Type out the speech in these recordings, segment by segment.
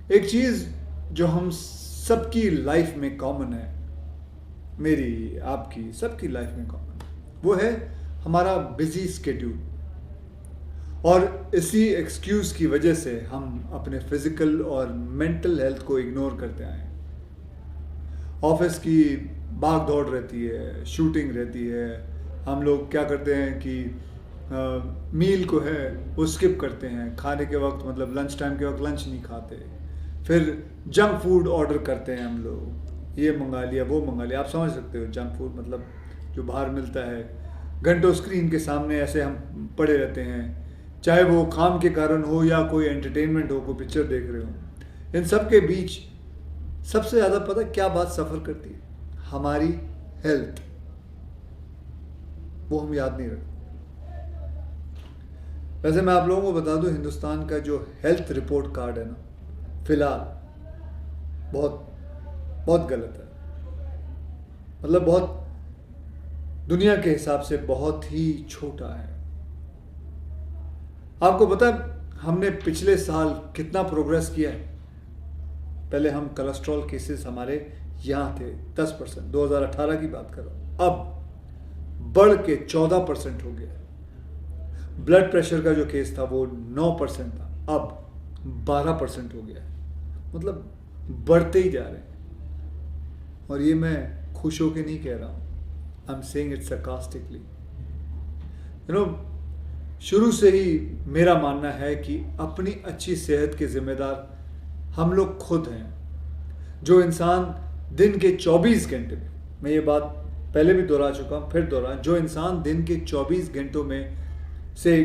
एक चीज़ जो हम सबकी लाइफ में कॉमन है, मेरी, आपकी, सबकी लाइफ में कॉमन है, वो है हमारा बिजी स्केड्यूल। और इसी एक्सक्यूज़ की वजह से हम अपने फिज़िकल और मेंटल हेल्थ को इग्नोर करते आए हैं। ऑफिस की भाग दौड़ रहती है, शूटिंग रहती है, हम लोग क्या करते हैं कि मील को है वो स्किप करते हैं, खाने के वक्त मतलब लंच टाइम के वक्त लंच नहीं खाते, फिर जंक फूड ऑर्डर करते हैं हम लोग, ये मंगा लिया वो मंगा लिया। आप समझ सकते हो जंक फूड मतलब जो बाहर मिलता है। घंटों स्क्रीन के सामने ऐसे हम पड़े रहते हैं, चाहे वो काम के कारण हो या कोई एंटरटेनमेंट हो, कोई पिक्चर देख रहे हो। इन सब के बीच सबसे ज़्यादा पता क्या बात सफ़र करती है? हमारी हेल्थ। वो हम याद नहीं रखते। वैसे मैं आप लोगों को बता दूं, हिंदुस्तान का जो हेल्थ रिपोर्ट कार्ड है ना, फिलहाल बहुत बहुत गलत है। मतलब बहुत, दुनिया के हिसाब से बहुत ही छोटा है। आपको पता है हमने पिछले साल कितना प्रोग्रेस किया है? पहले हम कोलेस्ट्रॉल केसेस हमारे यहाँ थे 10%, 2018 की बात कर रहा हूँ, अब बढ़ के 14% हो गया। ब्लड प्रेशर का जो केस था वो 9% था, अब 12% हो गया है। मतलब बढ़ते ही जा रहे हैं। और ये मैं खुश होके नहीं कह रहा हूँ, I am saying it sarcastically। शुरू से ही मेरा मानना है कि अपनी अच्छी सेहत के जिम्मेदार हम लोग खुद हैं। जो इंसान दिन के 24 घंटे में, मैं ये बात पहले भी दोहरा चुका हूँ, फिर दोहरा, जो इंसान दिन के 24 घंटों में से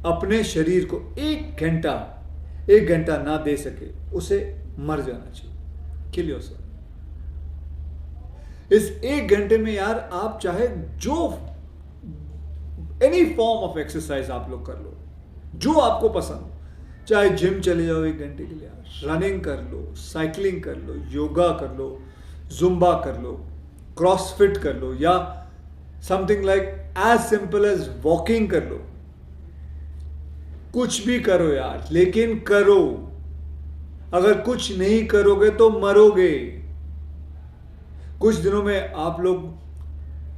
अपने शरीर को एक घंटा ना दे सके, उसे मर जाना चाहिए। Kill yourself. इस एक घंटे में यार आप चाहे जो एनी फॉर्म ऑफ एक्सरसाइज आप लोग कर लो, जो आपको पसंद हो। चाहे जिम चले जाओ 1 घंटे के लिए, रनिंग कर लो, साइकिलिंग कर लो, योगा कर लो, जुम्बा कर लो, क्रॉसफिट कर लो, या something like as simple as walking कर लो। कुछ भी करो यार, लेकिन करो। अगर कुछ नहीं करोगे तो मरोगे। कुछ दिनों में आप लोग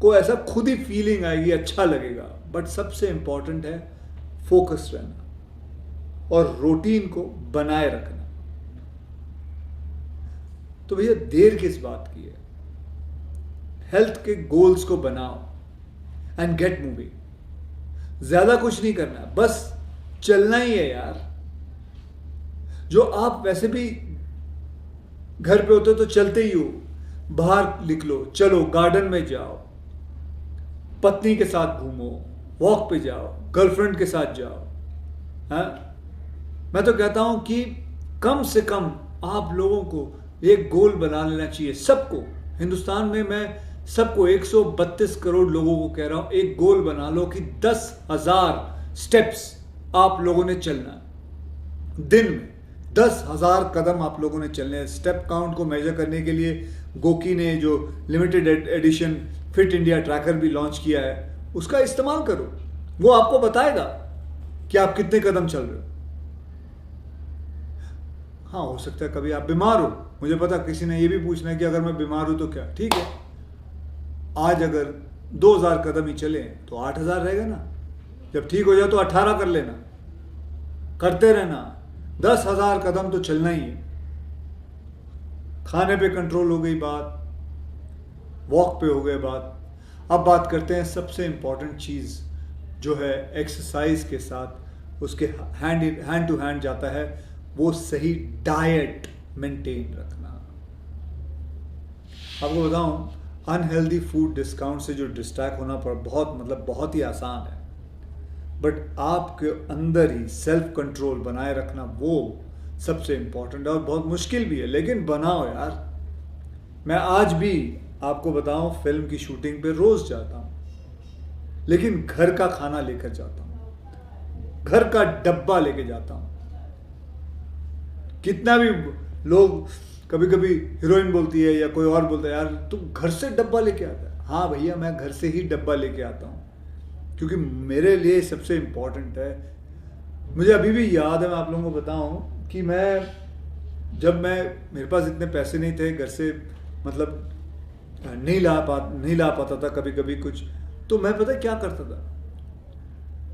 को ऐसा खुद ही फीलिंग आएगी, अच्छा लगेगा। बट सबसे इंपॉर्टेंट है फोकस रहना और रूटीन को बनाए रखना। तो भैया देर किस बात की है? हेल्थ के गोल्स को बनाओ एंड गेट मूविंग। ज्यादा कुछ नहीं करना, बस चलना ही है यार। जो आप वैसे भी घर पे होते हो तो चलते ही हो, बाहर निकलो, चलो, गार्डन में जाओ, पत्नी के साथ घूमो, वॉक पे जाओ, गर्लफ्रेंड के साथ जाओ। हाँ, मैं तो कहता हूं कि कम से कम आप लोगों को एक गोल बना लेना चाहिए। सबको, हिंदुस्तान में मैं सबको 132 करोड़ लोगों को कह रहा हूं, एक गोल बना लो कि 10,000 स्टेप्स आप लोगों ने चलना दिन में। 10,000 कदम आप लोगों ने चलने हैं। स्टेप काउंट को मेजर करने के लिए गोकी ने जो limited edition fit India tracker भी लॉन्च किया है, उसका इस्तेमाल करो। वो आपको बताएगा कि आप कितने कदम चल रहे हो। हाँ, हो सकता है कभी आप बीमार हो, मुझे पता किसी ने ये भी पूछना है कि अगर मैं बीमार हूं तो क्या? ठीक है, आज अगर 2,000 कदम ही चले तो 8,000 रहेगा ना। जब ठीक हो जाए तो 18 कर लेना, करते रहना। 10,000 कदम तो चलना ही है। खाने पे कंट्रोल हो गई बात, वॉक पे हो गई बात। अब बात करते हैं सबसे इंपॉर्टेंट चीज जो है एक्सरसाइज के साथ उसके हैंड टू हैंड जाता है, वो सही डाइट मेंटेन रखना। आपको बताऊं, अनहेल्दी फूड डिस्काउंट से जो डिस्ट्रैक्ट होना पर बहुत ही आसान है। बट आपके अंदर ही सेल्फ कंट्रोल बनाए रखना वो सबसे इंपॉर्टेंट है और बहुत मुश्किल भी है, लेकिन बनाओ यार। मैं आज भी आपको बताऊं, फिल्म की शूटिंग पे रोज जाता हूं, लेकिन घर का खाना लेकर जाता हूं, घर का डब्बा लेके जाता हूं। कितना भी लोग, कभी कभी हीरोइन बोलती है या कोई और बोलता है, यार तू घर से डब्बा लेके आता है। हाँ भैया, मैं घर से ही डब्बा लेके आता हूं, क्योंकि मेरे लिए सबसे इंपॉर्टेंट है। मुझे अभी भी याद है, मैं आप लोगों को बताऊं कि मैं जब मेरे पास इतने पैसे नहीं थे घर से, मतलब नहीं ला पाता था कभी कभी कुछ, तो मैं पता क्या करता था,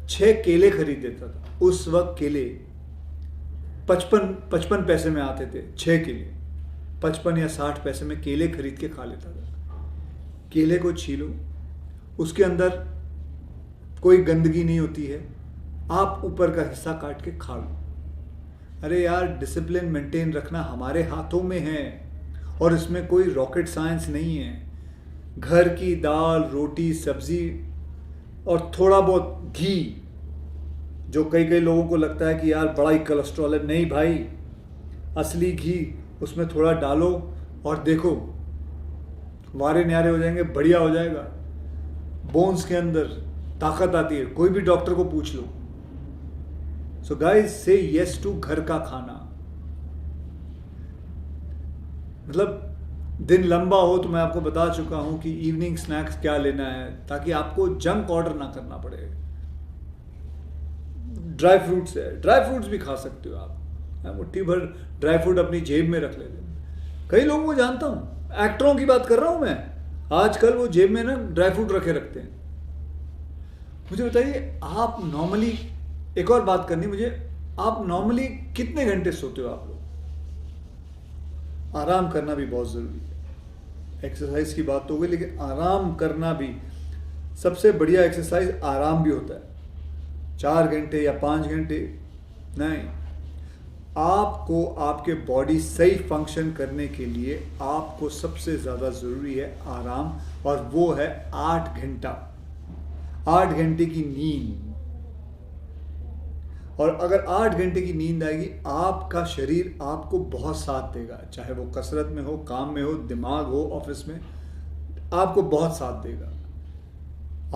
6 केले खरीद देता था। उस वक्त केले 55 पैसे में आते थे, 6 केले 55 या 60 पैसे में केले खरीद के खा लेता था। केले को छीलो, उसके अंदर कोई गंदगी नहीं होती है, आप ऊपर का हिस्सा काट के खा लो। अरे यार, डिसिप्लिन मेंटेन रखना हमारे हाथों में है और इसमें कोई रॉकेट साइंस नहीं है। घर की दाल, रोटी, सब्जी और थोड़ा बहुत घी, जो कई लोगों को लगता है कि यार बड़ा ही कोलेस्ट्रॉल है, नहीं भाई, असली घी उसमें थोड़ा डालो और देखो वारे न्यारे हो जाएंगे, बढ़िया हो जाएगा। बोन्स के अंदर ताकत आती है, कोई भी डॉक्टर को पूछ लो। सो गाइस, से यस टू घर का खाना। मतलब दिन लंबा हो तो मैं आपको बता चुका हूं कि इवनिंग स्नैक्स क्या लेना है, ताकि आपको जंक ऑर्डर ना करना पड़े। ड्राई फ्रूट्स है, ड्राई फ्रूट्स भी खा सकते हो आप, मुट्ठी भर ड्राई फ्रूट अपनी जेब में रख लेते हैं। कई लोगों को जानता हूं, एक्टरों की बात कर रहा हूं मैं, आजकल वो जेब में ना ड्राई फ्रूट रखते हैं। मुझे बताइए, आप नॉर्मली, एक और बात करनी मुझे, आप नॉर्मली कितने घंटे सोते हो आप लोग? आराम करना भी बहुत ज़रूरी है। एक्सरसाइज की बात तो हो गई, लेकिन आराम करना भी, सबसे बढ़िया एक्सरसाइज आराम भी होता है। 4 घंटे या 5 घंटे नहीं, आपको आपके बॉडी सही फंक्शन करने के लिए आपको सबसे ज़्यादा ज़रूरी है आराम, और वो है 8 घंटा, 8 घंटे की नींद। और अगर 8 घंटे की नींद आएगी, आपका शरीर आपको बहुत साथ देगा, चाहे वो कसरत में हो, काम में हो, दिमाग हो, ऑफिस में, आपको बहुत साथ देगा।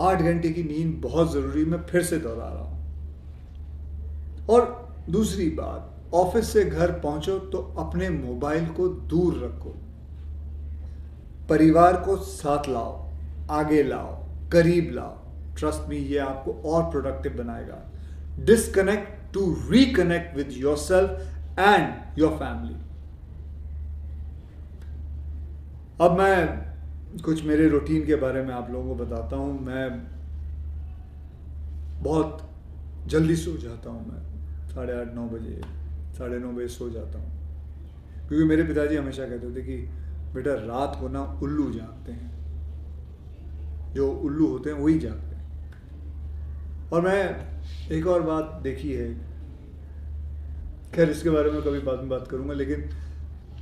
8 घंटे की नींद बहुत ज़रूरी, मैं फिर से दोहरा रहा हूँ। और दूसरी बात, ऑफिस से घर पहुंचो तो अपने मोबाइल को दूर रखो, परिवार को साथ लाओ, आगे लाओ, करीब लाओ। ट्रस्ट मी, ये आपको और प्रोडक्टिव बनाएगा। Disconnect to reconnect with yourself and your family. अब मैं कुछ मेरे रूटीन के बारे में आप लोगों को बताता हूं। मैं बहुत जल्दी सो जाता हूं, मैं 8:30 9 बजे, 9:30 बजे सो जाता हूं, क्योंकि मेरे पिताजी हमेशा कहते थे कि बेटा, रात को ना उल्लू जागते हैं, जो उल्लू होते हैं वही जागते हैं। और मैं एक और बात देखी है, खैर इसके बारे में कभी बाद में बात करूंगा, लेकिन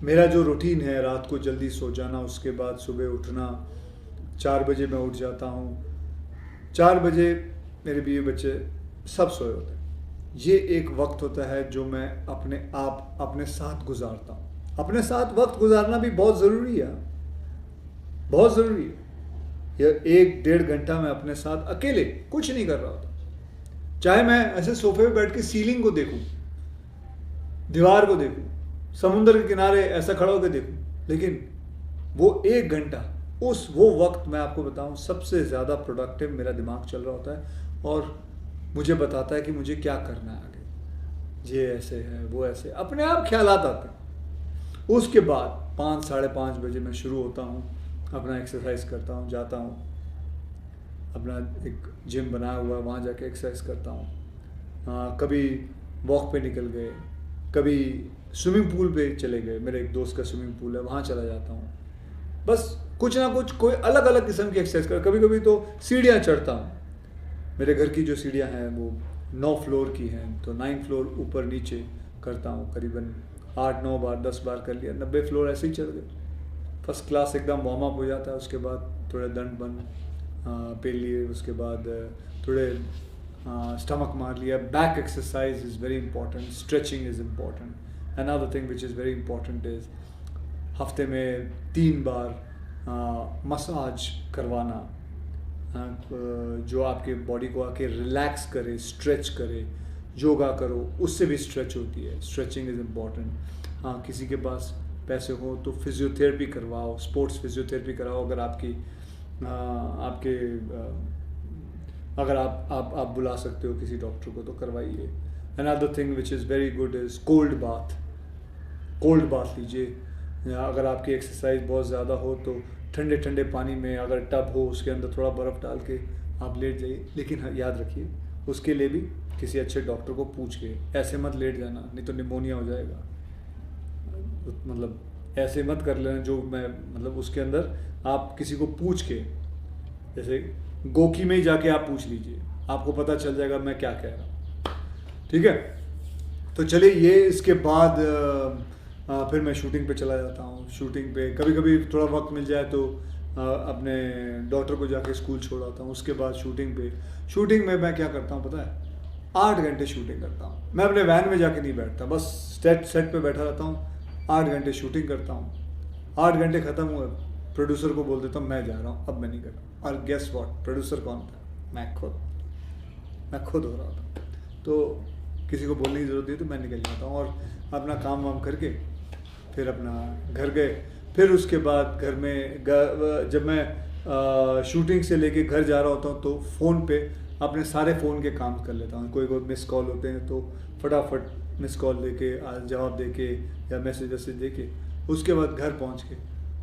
मेरा जो रूटीन है, रात को जल्दी सो जाना, उसके बाद सुबह उठना, 4 बजे मैं उठ जाता हूँ। 4 बजे मेरे बीवी बच्चे सब सोए होते हैं। ये एक वक्त होता है जो मैं अपने साथ गुजारता हूँ। अपने साथ वक्त गुजारना भी बहुत ज़रूरी है, बहुत ज़रूरी है। यह 1-1.5 घंटा मैं अपने साथ अकेले कुछ नहीं कर रहा होता, चाहे मैं ऐसे सोफे पे बैठ के सीलिंग को देखूं, दीवार को देखूं, समुद्र के किनारे ऐसा खड़ा होकर देखूं, लेकिन वो 1 घंटा, वो वक्त मैं आपको बताऊं, सबसे ज़्यादा प्रोडक्टिव मेरा दिमाग चल रहा होता है और मुझे बताता है कि मुझे क्या करना है आगे, ये ऐसे है, वो ऐसे, अपने आप ख्यालात आते हैं। उसके बाद 5 साढ़े 5 बजे मैं शुरू होता हूँ, अपना एक्सरसाइज करता हूँ, जाता हूँ, अपना एक जिम बनाया हुआ है, वहाँ जाके एक्सरसाइज करता हूँ। कभी वॉक पे निकल गए, कभी स्विमिंग पूल पे चले गए, मेरे एक दोस्त का स्विमिंग पूल है, वहाँ चला जाता हूँ। बस कुछ ना कुछ, कोई अलग अलग किस्म की एक्सरसाइज कर। कभी कभी तो सीढ़ियाँ चढ़ता हूँ। मेरे घर की जो सीढ़ियाँ हैं वो 9 फ्लोर की हैं, तो 9 फ्लोर ऊपर नीचे करता हूँ, करीबन 8-9 बार 10 बार कर लिया, 90 फ्लोर ऐसे ही चढ़ गए, फर्स्ट क्लास एकदम वार्म अप हो जाता है। उसके बाद थोड़े दंड बन पे लिए, उसके बाद थोड़े स्टमक मार लिया। Back exercise is very important, stretching is important. Another thing which is very important is हफ्ते में 3 बार मसाज करवाना, जो आपके बॉडी को आके रिलैक्स करे, स्ट्रेच करे। योगा करो, उससे भी स्ट्रेच होती है, स्ट्रेचिंग इज़ इम्पॉर्टेंट। हाँ, किसी के पास पैसे हो तो फिजियोथेरेपी करवाओ, स्पोर्ट्स फिजियोथेरेपी कराओ, अगर अगर आप बुला सकते हो किसी डॉक्टर को तो करवाइए। Another thing which is very good is cold bath. Cold bath लीजिए, या अगर आपकी एक्सरसाइज बहुत ज़्यादा हो तो ठंडे ठंडे पानी में अगर टब हो उसके अंदर थोड़ा बर्फ़ डाल के आप लेट जाइए। लेकिन हाँ, याद रखिए उसके लिए भी किसी अच्छे डॉक्टर को पूछ के, ऐसे मत लेट जाना, नहीं तो निमोनिया हो जाएगा। मतलब ऐसे मत कर लेना जो मैं मतलब उसके अंदर आप किसी को पूछ के, जैसे गोकी में ही जाके आप पूछ लीजिए, आपको पता चल जाएगा मैं क्या कह रहा हूँ। ठीक है, तो चलिए ये इसके बाद फिर मैं शूटिंग पे चला जाता हूँ। शूटिंग पे कभी कभी थोड़ा वक्त मिल जाए तो अपने डॉटर को जाके स्कूल छोड़ आता हूँ। उसके बाद शूटिंग में मैं क्या करता हूँ पता है, 8 घंटे शूटिंग करता हूँ। मैं अपने वैन में जाके नहीं बैठता, बस सेट पे बैठा रहता हूँ, 8 घंटे शूटिंग करता हूँ। 8 घंटे ख़त्म हुए, प्रोड्यूसर को बोल देता हूँ मैं जा रहा हूँ, अब मैं नहीं कर रहा। और गेस व्हाट, प्रोड्यूसर कौन था? मैं खुद हो रहा था। तो किसी को बोलने की ज़रूरत नहीं, तो मैं निकल जाता हूँ और अपना काम वाम करके फिर अपना घर गए। फिर उसके बाद घर में जब मैं शूटिंग से लेके घर जा रहा होता हूँ तो फ़ोन पे अपने सारे फ़ोन के काम कर लेता हूँ। कोई मिस कॉल होते हैं तो फटाफट मिस कॉल लेके जवाब दे के या मैसेज दे के उसके बाद घर पहुँच के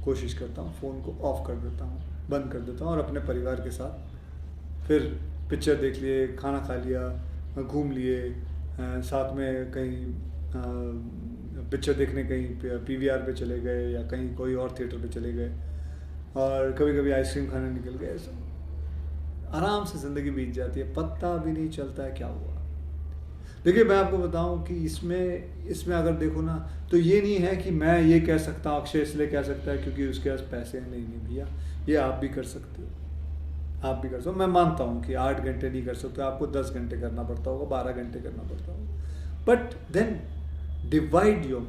कोशिश करता हूँ फ़ोन को ऑफ़ कर देता हूँ, बंद कर देता हूँ और अपने परिवार के साथ फिर पिक्चर देख लिए, खाना खा लिया, घूम लिए, साथ में कहीं पिक्चर देखने कहीं पीवीआर पे चले गए या कहीं कोई और थिएटर पे चले गए, और कभी कभी आइसक्रीम खाने निकल गए। सब आराम से ज़िंदगी बीत जाती है, पता भी नहीं चलता है क्या हुआ। देखिए मैं आपको बताऊं कि इसमें अगर देखो ना तो ये नहीं है कि मैं ये कह सकता हूँ अक्षय इसलिए कह सकता है क्योंकि उसके पास पैसे हैं। नहीं भैया, ये आप भी कर सकते हो, आप भी कर सकते हो। मैं मानता हूँ कि 8 घंटे नहीं कर सकते, आपको 10 घंटे करना पड़ता होगा, 12 घंटे करना पड़ता होगा, बट देन डिवाइड योर,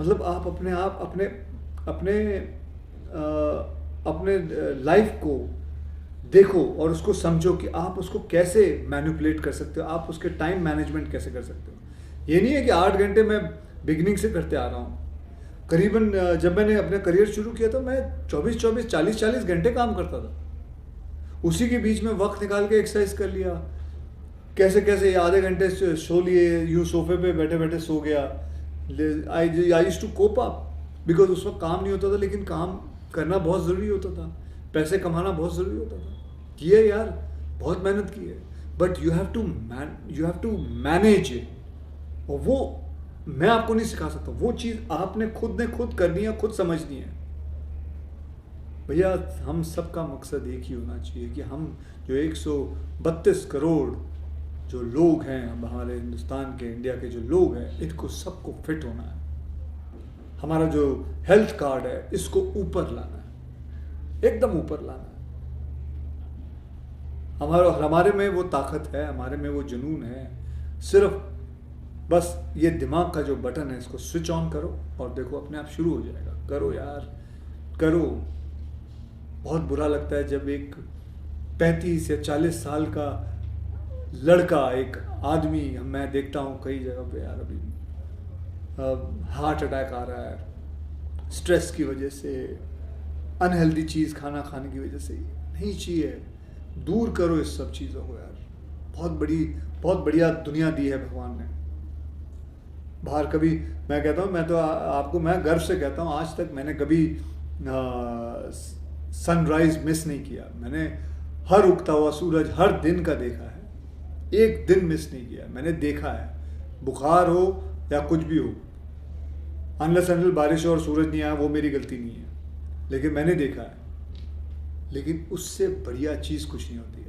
मतलब आप अपने लाइफ को देखो और उसको समझो कि आप उसको कैसे मैनिपुलेट कर सकते हो, आप उसके टाइम मैनेजमेंट कैसे कर सकते हो। ये नहीं है कि 8 घंटे मैं बिगिनिंग से करते आ रहा हूँ। करीबन जब मैंने अपना करियर शुरू किया था मैं 24-24, 40-40 घंटे काम करता था। उसी के बीच में वक्त निकाल के एक्सरसाइज कर लिया, कैसे कैसे आधे घंटे सो लिए, यूँ सोफे पे बैठे बैठे सो गया। I used to cope up because उस वक्त काम नहीं होता था, लेकिन काम करना बहुत ज़रूरी होता था, पैसे कमाना बहुत ज़रूरी होता था। किए यार, बहुत मेहनत की है, but you have to manage it. और वो मैं आपको नहीं सिखा सकता, वो चीज़ आपने खुद करनी है, खुद समझनी है। भैया हम सबका मकसद एक ही होना चाहिए कि हम जो 132 करोड़ जो लोग हैं हमारे हिंदुस्तान के, इंडिया के जो लोग हैं, इनको सबको फिट होना है। हमारा जो हेल्थ कार्ड है इसको ऊपर लाना है, एकदम ऊपर लाना है। हमारे में वो ताकत है, हमारे में वो जुनून है। सिर्फ बस ये दिमाग का जो बटन है इसको स्विच ऑन करो और देखो अपने आप शुरू हो जाएगा। करो यार, करो। बहुत बुरा लगता है जब एक 35 या 40 साल का लड़का, एक आदमी, मैं देखता हूँ कई जगह पे यार, अभी हार्ट अटैक आ रहा है स्ट्रेस की वजह से, अनहेल्दी चीज़ खाना खाने की वजह से। नहीं चाहिए, दूर करो इस सब चीज़ों को यार। बहुत बढ़िया दुनिया दी है भगवान ने। बाहर कभी मैं कहता हूँ, मैं तो आपको मैं गर्व से कहता हूँ, आज तक मैंने कभी सनराइज मिस नहीं किया। मैंने हर उगता हुआ सूरज हर दिन का देखा है, एक दिन मिस नहीं किया। मैंने देखा है, बुखार हो या कुछ भी हो, अनलेस अनटिल बारिश हो और सूरज नहीं आया, वो मेरी गलती नहीं है, लेकिन मैंने देखा है। लेकिन उससे बढ़िया चीज़ कुछ नहीं होती।